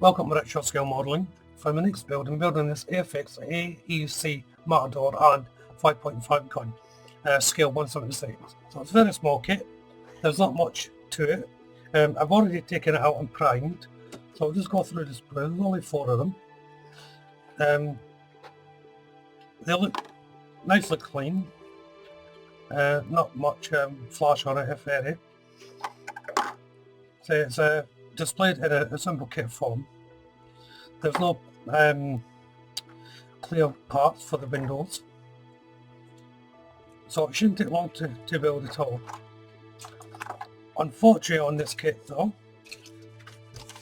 Welcome to Retro Scale Modelling. For my next build, I'm building this Airfix AEC Matador and 5.5 gun, scale 176. So it's a very small kit, there's not much to it. I've already taken it out and primed, so I'll just go through this build. There's only 4 of them. They look nicely clean, not much flash on it if any. So it's displayed in a simple kit form. There's no clear parts for the windows, so it shouldn't take long to build at all. Unfortunately on this kit though,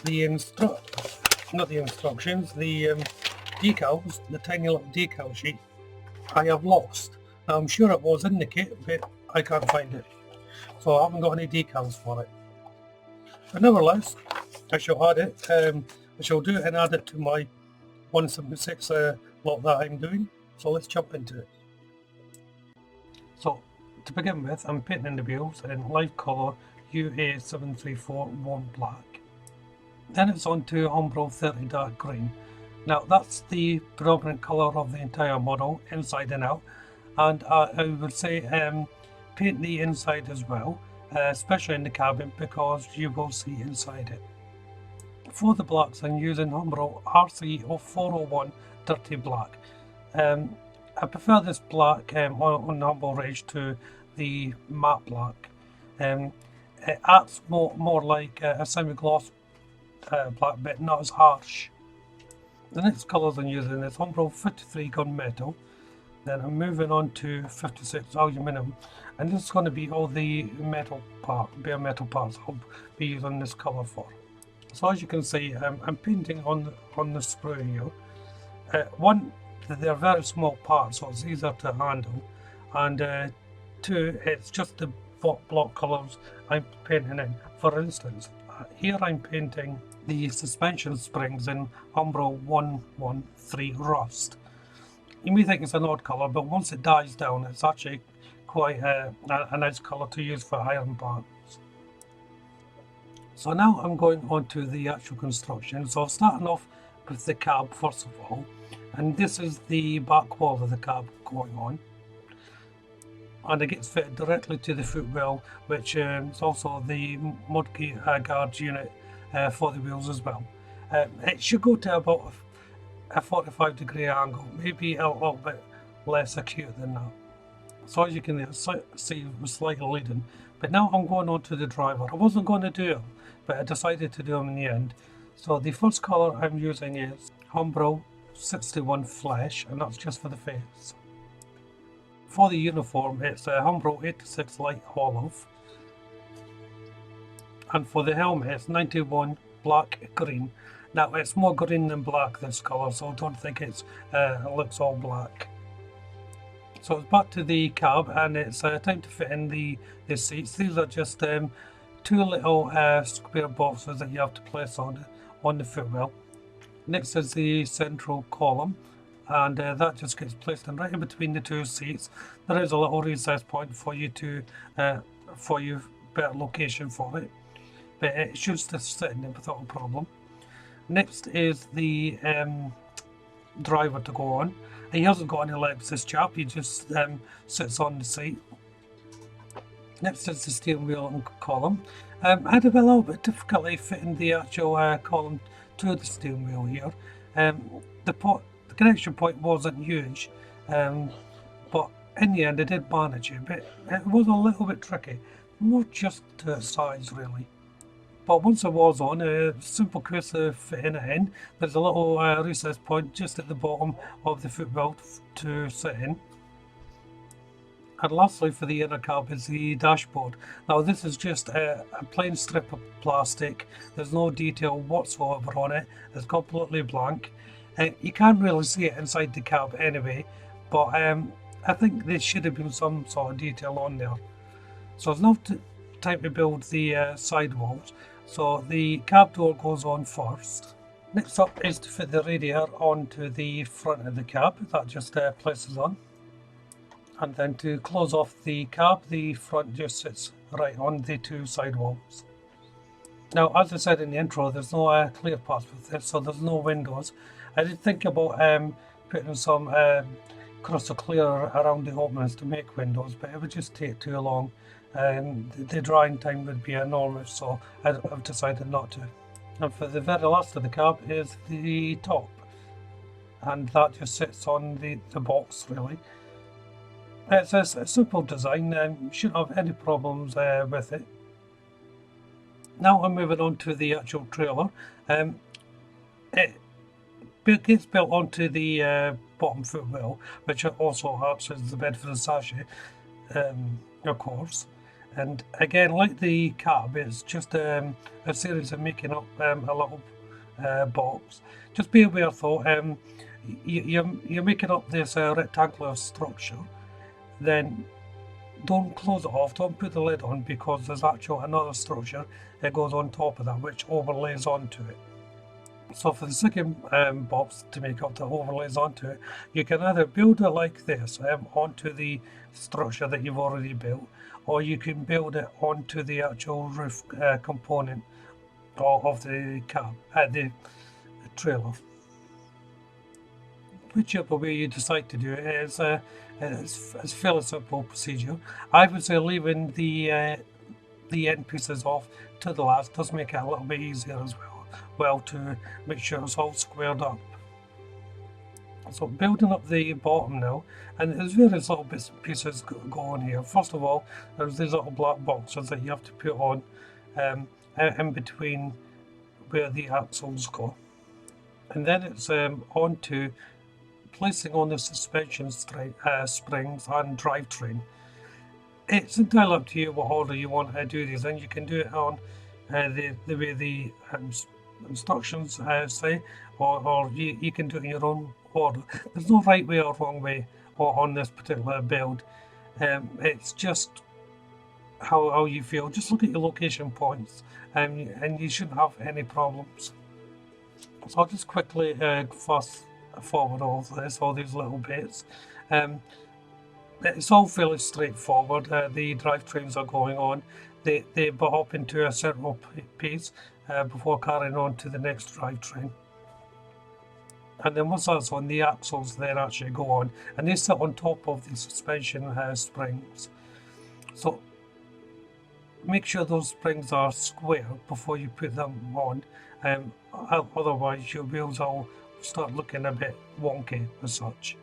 the decals, the tiny little decal sheet, I have lost. Now I'm sure it was in the kit, but I can't find it, so I haven't got any decals for it. But nevertheless, I shall add it. I shall do it and add it to my 176 lot that I'm doing. So let's jump into it. So to begin with, I'm painting the wheels in light colour UA734 warm black. Then it's on to Umbro 30 dark green. Now that's the predominant colour of the entire model, inside and out. And I would say paint the inside as well. Especially in the cabin, because you will see inside it. For the blacks, I'm using Umbro RC 401 Dirty Black. I prefer this black on the Umbro range to the matte black. It acts more like a semi-gloss black, but not as harsh. The next colours I'm using is Umbro 53 gunmetal. Then I'm moving on to 56 aluminium, and this is going to be all the bare metal parts I'll be using this colour for. So as you can see, I'm painting on the sprue here. One, they're very small parts, so it's easier to handle, and two, it's just the block colours I'm painting in. For instance, here I'm painting the suspension springs in Umbro 113 Rust. You may think it's an odd colour, but once it dies down, it's actually quite a nice colour to use for iron parts. So now I'm going on to the actual construction. So I'm starting off with the cab first of all, and this is the back wall of the cab going on, and it gets fitted directly to the footwell, which is also the mudguard guard unit for the wheels as well. It should go to about a 45-degree angle, maybe a little bit less acute than that. So as you can see, it was slightly leading. But now I'm going on to the driver. I wasn't going to do them, but I decided to do them in the end. So the first colour I'm using is Umbro 61 Flesh, and that's just for the face. For the uniform, it's Umbro 86 Light Olive. And for the helmet, it's 91 Black Green. Now it's more green than black, this colour, so I don't think it looks all black. So it's back to the cab, and it's time to fit in the seats. These are just 2 little square boxes that you have to place on the footwell. Next is the central column, and that just gets placed in right in between the 2 seats. There is a little recess point for you to for your better location for it, but it should just sit in there without a problem. Next is the driver to go on. He hasn't got any legs, this chap, he just sits on the seat. Next is the steering wheel and column. I had a little bit of difficulty fitting the actual column to the steering wheel here. The connection point wasn't huge, but in the end I did manage it, but it was a little bit tricky, more just to its size really. But once it was on, a simple case of fitting it in. There's a little recess point just at the bottom of the footwell to sit in. And lastly, for the inner cab is the dashboard. Now this is just a plain strip of plastic. There's no detail whatsoever on it. It's completely blank. You can't really see it inside the cab anyway, but I think there should have been some sort of detail on there. So it's now time to build the sidewalls. So the cab door goes on first. Next up is to fit the radiator onto the front of the cab. That just places on. And then to close off the cab, the front just sits right on the 2 sidewalls. Now, as I said in the intro, there's no clear path with this, so there's no windows. I did think about putting some crystal clear around the openings to make windows, but it would just take too long. The drying time would be enormous, so I've decided not to. And for the very last of the cab is the top, and that just sits on the box really. It's a simple design and you shouldn't have any problems with it. Now I'm moving on to the actual trailer. It gets built onto the bottom footwell, which also acts as the bed for the sachet, of course. And again, like the cab, it's just a series of making up a little box. Just be aware though, you're making up this rectangular structure, then don't close it off, don't put the lid on, because there's actually another structure that goes on top of that which overlays onto it. So for the second box to make up that overlays onto it, you can either build it like this onto the structure that you've already built, or you can build it onto the actual roof component of the cab, the trailer. Whichever way you decide to do it, it's a fairly simple procedure. I would say leaving the end pieces off to the last does make it a little bit easier as well to make sure it's all squared up. So building up the bottom now, and there's various little bits and pieces go on here. First of all, there's these little black boxes that you have to put on in between where the axles go, and then it's on to placing on the suspension springs and drivetrain. It's entirely up to you what order you want to do these, and you can do it on the way the instructions say, or you can do it in your own order. There's no right way or wrong way on this particular build. It's just how you feel. Just look at your location points, and you shouldn't have any problems. So I'll just quickly fast forward all these little bits. It's all fairly straightforward. The drivetrains are going on. They butt up into a central piece before carrying on to the next drivetrain. And then once that's on, the axles then actually go on, and they sit on top of the suspension springs. So make sure those springs are square before you put them on. Otherwise your wheels will start looking a bit wonky as such.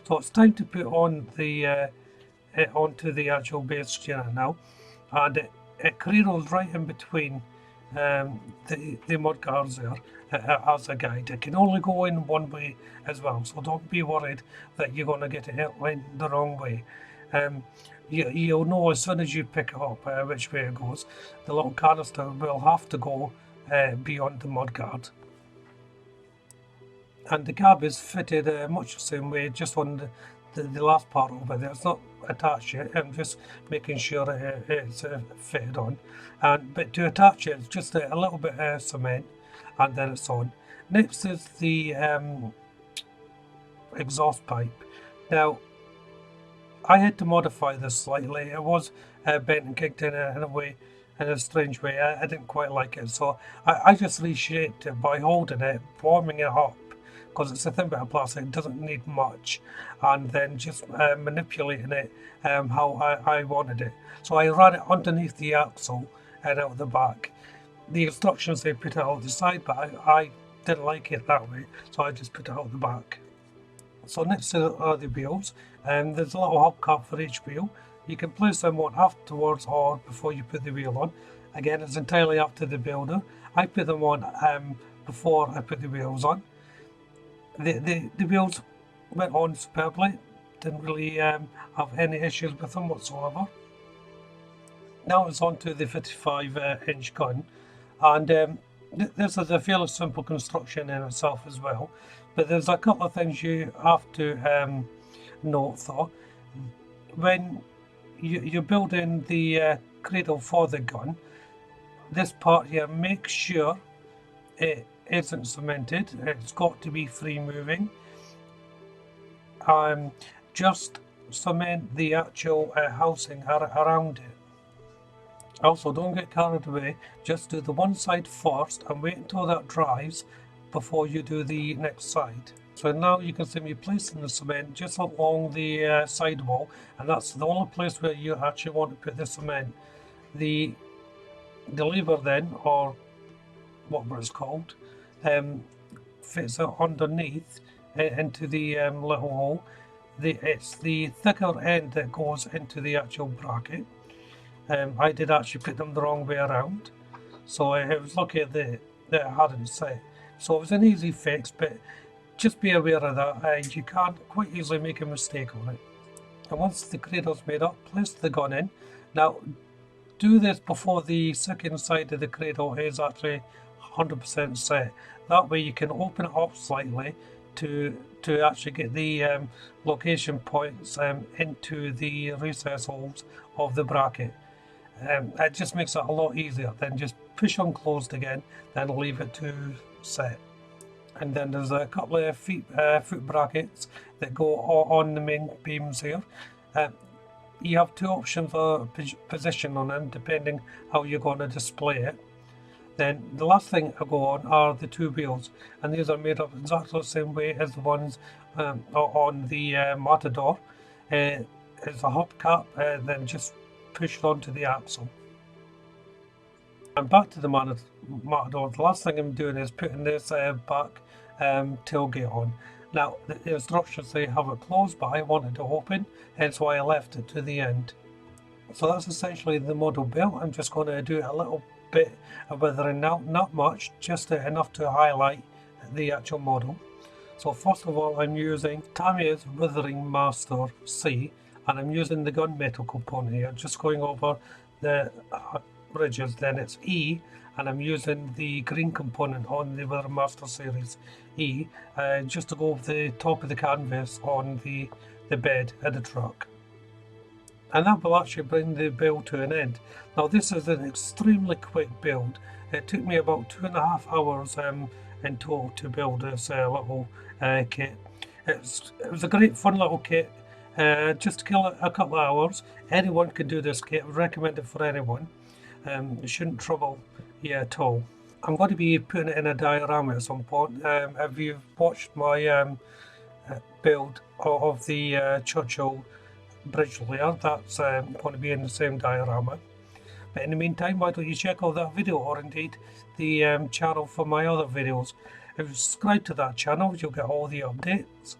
So it's time to put on the onto the actual base unit now, and it cradles right in between the mudguards there as a guide. It can only go in one way as well, so don't be worried that you're going to get it in the wrong way. You'll know as soon as you pick it up which way it goes. The little canister will have to go beyond the mudguard. And the cab is fitted much the same way, just on the last part over there. It's not attached yet. I'm just making sure it's fitted on. But to attach it, it's just a little bit of cement, and then it's on. Next is the exhaust pipe. Now, I had to modify this slightly. It was bent and kicked in a strange way. I didn't quite like it, so I just reshaped it by holding it, warming it up, because it's a thin bit of plastic, it doesn't need much, and then just manipulating it how I wanted it. So I ran it underneath the axle and out the back. The instructions they put it out the side, but I didn't like it that way, so I just put it out the back. So next to are the wheels, and there's a little hubcap for each wheel. You can place them on afterwards or before you put the wheel on. Again, it's entirely up to the builder. I put them on before I put the wheels on. The wheels went on superbly. Didn't really have any issues with them whatsoever. Now it's on to the 55-inch gun, and this is a fairly simple construction in itself as well, but there's a couple of things you have to note though. When you're building the cradle for the gun, this part here, make sure it isn't cemented. It's got to be free moving. Just cement the actual housing around it. Also, don't get carried away, just do the one side first and wait until that dries before you do the next side. So now you can see me placing the cement just along the side wall, and that's the only place where you actually want to put the cement. The lever then, or whatever it's called, fits it underneath into the little hole. It's the thicker end that goes into the actual bracket. I did actually put them the wrong way around, so it was lucky that it hadn't set. So it was an easy fix, but just be aware of that. You can quite easily make a mistake on it. And once the cradle's made up, place the gun in. Now, do this before the second side of the cradle is actually 100% set. That way you can open it up slightly to actually get the location points into the recess holes of the bracket. It just makes it a lot easier than just push on closed again, then leave it to set. And then there's a couple of foot brackets that go on the main beams here. You have two options for position on them depending how you're going to display it. Then the last thing to go on are the two wheels, and these are made up exactly the same way as the ones on the Matador. It's a hubcap, then just push it onto the axle. And back to the Matador, the last thing I'm doing is putting this back tailgate on. Now the instructions say have it closed, but I wanted to open, hence why I left it to the end. So that's essentially the model built. I'm just going to do a little bit of weathering now, not much, just enough to highlight the actual model. So first of all, I'm using Tamiya's Weathering Master C, and I'm using the gunmetal component here, just going over the ridges. Then it's E, and I'm using the green component on the Weathering Master series E, just to go over the top of the canvas on the bed of the truck. And that will actually bring the build to an end. Now this is an extremely quick build. It took me about 2.5 hours in total to build this little kit. It was a great fun little kit, just to kill a couple of hours. Anyone can do this kit, I would recommend it for anyone. It shouldn't trouble you at all. I'm going to be putting it in a diorama at some point. If you've watched my build of the Churchill bridge layer, that's going to be in the same diorama. But in the meantime, why don't you check out that video, or indeed the channel for my other videos. If you subscribe to that channel, you'll get all the updates.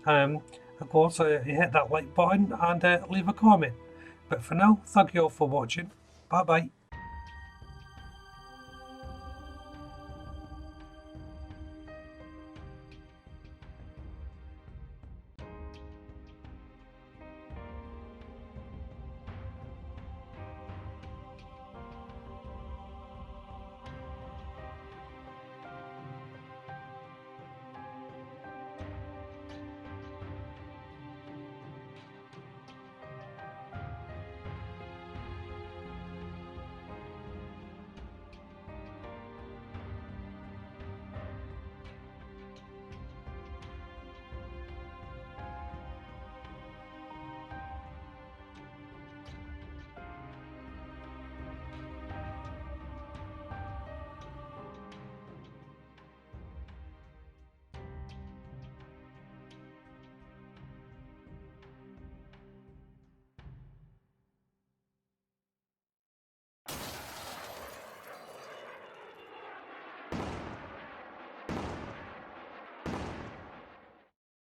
Of course, you hit that like button and leave a comment. But for now, thank you all for watching. Bye bye.